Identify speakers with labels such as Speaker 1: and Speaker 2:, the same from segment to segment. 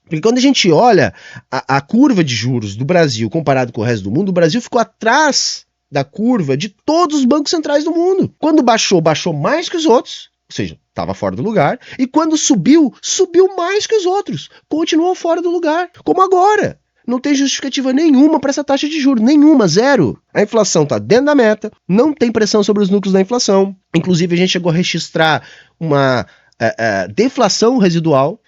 Speaker 1: Porque quando a gente olha a curva de juros do Brasil comparado com o resto do mundo, o Brasil ficou atrás da curva de todos os bancos centrais do mundo. Quando baixou, baixou mais que os outros, ou seja, estava fora do lugar, e quando subiu, subiu mais que os outros, continuou fora do lugar, como agora. Não tem justificativa nenhuma para essa taxa de juros, nenhuma, zero. A inflação está dentro da meta, não tem pressão sobre os núcleos da inflação, inclusive a gente chegou a registrar uma deflação residual.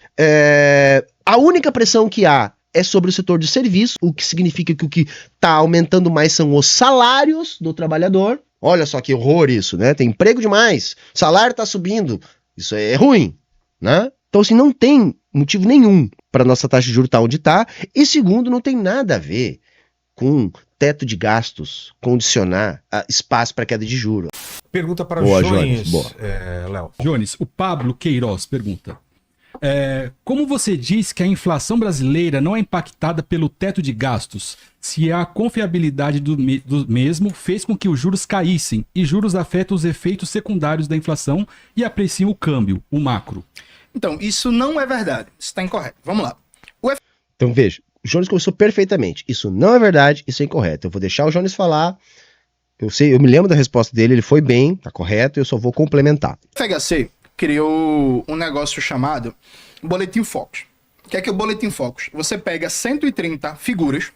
Speaker 1: A única pressão que há é sobre o setor de serviço, o que significa que o que está aumentando mais são os salários do trabalhador. Olha só que horror isso, né? Tem emprego demais, salário está subindo, isso é ruim, né? Então, assim, não tem motivo nenhum para a nossa taxa de juros estar onde está. E segundo, não tem nada a ver com teto de gastos, condicionar espaço para queda de juros.
Speaker 2: Pergunta para
Speaker 1: o
Speaker 2: Jones,
Speaker 1: Léo.
Speaker 3: Jones, o Pablo Queiroz pergunta. Como você diz que a inflação brasileira não é impactada pelo teto de gastos, se a confiabilidade do mesmo fez com que os juros caíssem, e juros afetam os efeitos secundários da inflação e apreciam o câmbio, o macro?
Speaker 4: Então, isso não é verdade. Isso está incorreto. Vamos lá.
Speaker 1: Então, veja, o Jones começou perfeitamente. Isso não é verdade, isso é incorreto. Eu vou deixar o Jones falar. Eu me lembro da resposta dele, ele foi bem, tá correto, eu só vou complementar.
Speaker 4: O FHC criou um negócio chamado Boletim Focus. O que é o Boletim Focus? Você pega 130 figuras,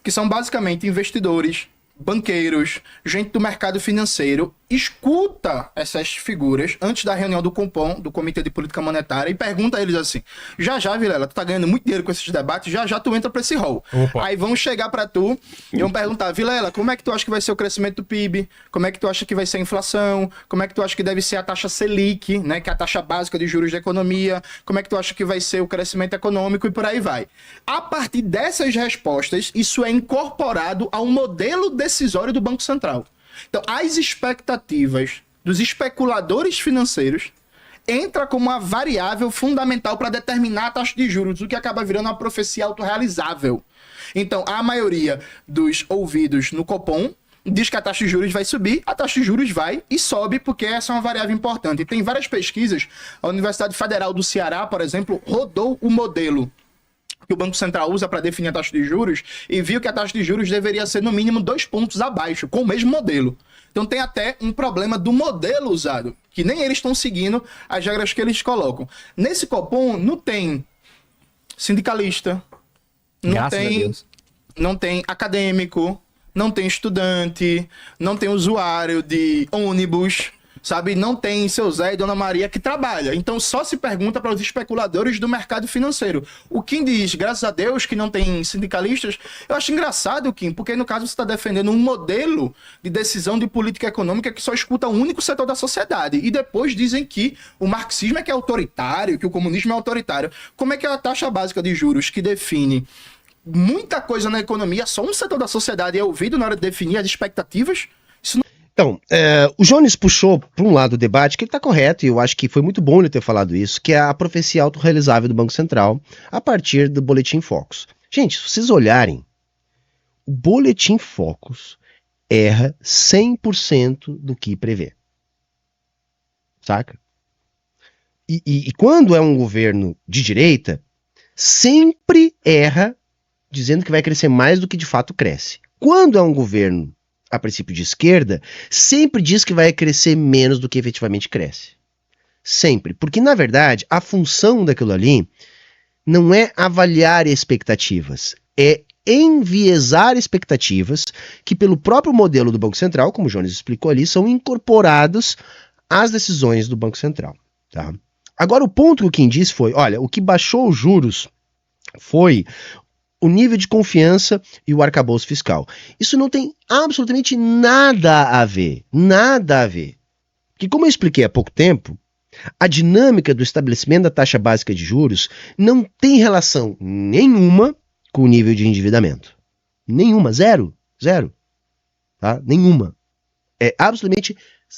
Speaker 4: que são basicamente investidores, banqueiros, gente do mercado financeiro, escuta essas figuras antes da reunião do Copom, do Comitê de Política Monetária, e pergunta a eles assim: já, Vilela, tu tá ganhando muito dinheiro com esses debates, já tu entra pra esse rol. Opa. Aí vão chegar pra tu e vão perguntar: Vilela, como é que tu acha que vai ser o crescimento do PIB? Como é que tu acha que vai ser a inflação? Como é que tu acha que deve ser a taxa Selic, né, que é a taxa básica de juros da economia? Como é que tu acha que vai ser o crescimento econômico? E por aí vai. A partir dessas respostas, isso é incorporado ao modelo decisório do Banco Central. Então, as expectativas dos especuladores financeiros entra como uma variável fundamental para determinar a taxa de juros, o que acaba virando uma profecia autorrealizável. Então, a maioria dos ouvidos no Copom diz que a taxa de juros vai subir, a taxa de juros vai e sobe, porque essa é uma variável importante. E tem várias pesquisas, a Universidade Federal do Ceará, por exemplo, rodou o modelo que o Banco Central usa para definir a taxa de juros e viu que a taxa de juros deveria ser no mínimo 2 pontos abaixo, com o mesmo modelo. Então tem até um problema do modelo usado, que nem eles estão seguindo as regras que eles colocam. Nesse Copom não tem sindicalista, não tem acadêmico, não tem estudante, não tem usuário de ônibus, sabe? Não tem seu Zé e Dona Maria que trabalha. Então só se pergunta para os especuladores do mercado financeiro. O Kim diz, graças a Deus, que não tem sindicalistas. Eu acho engraçado, Kim, porque no caso você está defendendo um modelo de decisão de política econômica que só escuta um único setor da sociedade. E depois dizem que o marxismo é que é autoritário, que o comunismo é autoritário. Como é que é a taxa básica de juros que define muita coisa na economia, só um setor da sociedade é ouvido na hora de definir as expectativas?
Speaker 1: Então, o Jones puxou para um lado o debate, que ele está correto, e eu acho que foi muito bom ele ter falado isso, que é a profecia autorrealizável do Banco Central, a partir do Boletim Focus. Gente, se vocês olharem, o Boletim Focus erra 100% do que prevê. Saca? E quando é um governo de direita, sempre erra dizendo que vai crescer mais do que de fato cresce. Quando é um governo a princípio de esquerda, sempre diz que vai crescer menos do que efetivamente cresce. Sempre. Porque, na verdade, a função daquilo ali não é avaliar expectativas, é enviesar expectativas que, pelo próprio modelo do Banco Central, como o Jones explicou ali, são incorporados às decisões do Banco Central. Tá? Agora, o ponto que o Kim disse foi, olha, o que baixou os juros foi o nível de confiança e o arcabouço fiscal. Isso não tem absolutamente nada a ver. Nada a ver. Porque, como eu expliquei há pouco tempo, a dinâmica do estabelecimento da taxa básica de juros não tem relação nenhuma com o nível de endividamento. Nenhuma. Zero. Zero. Tá? Nenhuma. É absolutamente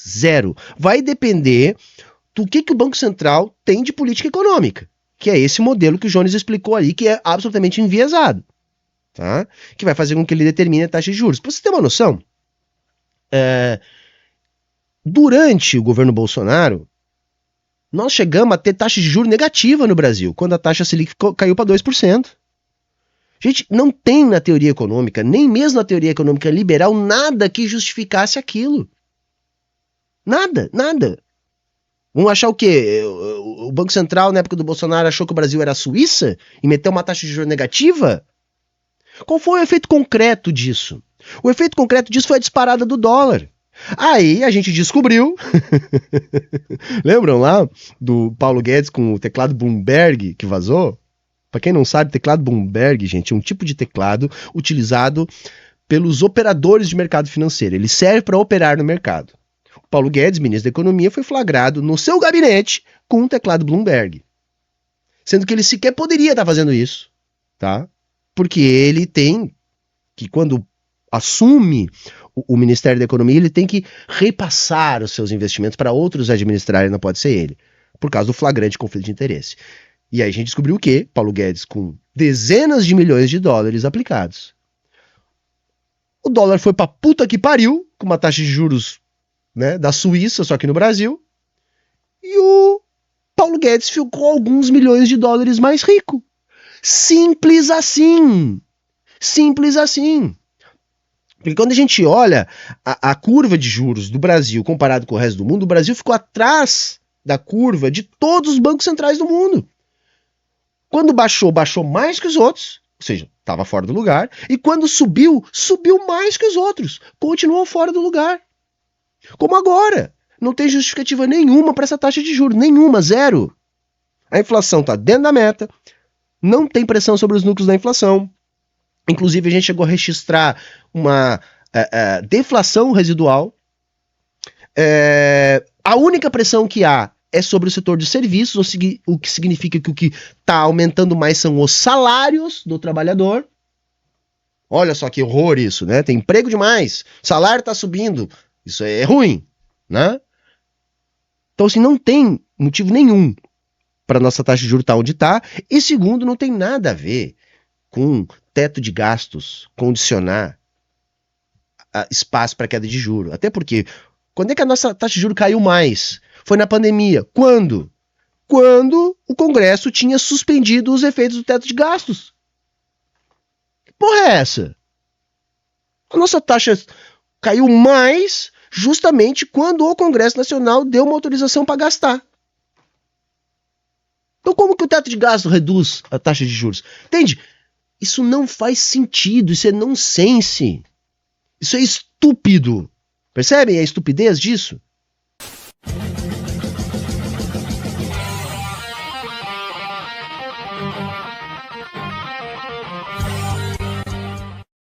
Speaker 1: zero. Vai depender do que o Banco Central tem de política econômica. Que é esse modelo que o Jones explicou ali, que é absolutamente enviesado, tá? Que vai fazer com que ele determine a taxa de juros. Para você ter uma noção, durante o governo Bolsonaro, Nós chegamos a ter taxa de juros negativa no Brasil, quando a taxa Selic caiu para 2%. Gente, não tem na teoria econômica, nem mesmo na teoria econômica liberal, nada que justificasse aquilo. Nada, nada. Vamos achar o quê? O Banco Central, na época do Bolsonaro, achou que o Brasil era a Suíça e meteu uma taxa de juros negativa? Qual foi o efeito concreto disso? O efeito concreto disso foi a disparada do dólar. Aí a gente descobriu, lembram lá do Paulo Guedes com o teclado Bloomberg que vazou? Para quem não sabe, teclado Bloomberg, gente, é um tipo de teclado utilizado pelos operadores de mercado financeiro. Ele serve para operar no mercado. O Paulo Guedes, ministro da Economia, foi flagrado no seu gabinete com um teclado Bloomberg. Sendo que ele sequer poderia estar fazendo isso, tá? Porque ele tem que, quando assume o Ministério da Economia, ele tem que repassar os seus investimentos para outros administrarem, não pode ser ele, por causa do flagrante conflito de interesse. E aí a gente descobriu o quê? Paulo Guedes com dezenas de milhões de dólares aplicados. O dólar foi pra puta que pariu, com uma taxa de juros, né, da Suíça, só que no Brasil. E o Paulo Guedes ficou alguns milhões de dólares mais rico. Simples assim. Simples assim. Porque quando a gente olha a curva de juros do Brasil comparado com o resto do mundo, o Brasil ficou atrás da curva de todos os bancos centrais do mundo. Quando baixou, baixou mais que os outros, ou seja, estava fora do lugar, e quando subiu, subiu mais que os outros, continuou fora do lugar. Como agora, não tem justificativa nenhuma para essa taxa de juros, nenhuma, zero. A inflação está dentro da meta, não tem pressão sobre os núcleos da inflação, inclusive a gente chegou a registrar uma deflação residual. A única pressão que há é sobre o setor de serviços, o que significa que o que está aumentando mais são os salários do trabalhador. Olha só que horror isso, né? Tem emprego demais, salário está subindo, isso é ruim, né? Então, assim, não tem motivo nenhum para nossa taxa de juros estar onde está, e segundo, não tem nada a ver com teto de gastos condicionar espaço para queda de juros. Até porque, quando é que a nossa taxa de juros caiu mais? Foi na pandemia. Quando? Quando o Congresso tinha suspendido os efeitos do teto de gastos. Que porra é essa? A nossa taxa caiu mais justamente quando o Congresso Nacional deu uma autorização para gastar. Então como que o teto de gasto reduz a taxa de juros? Entende? Isso não faz sentido, isso é nonsense. Isso é estúpido. Percebem a estupidez disso?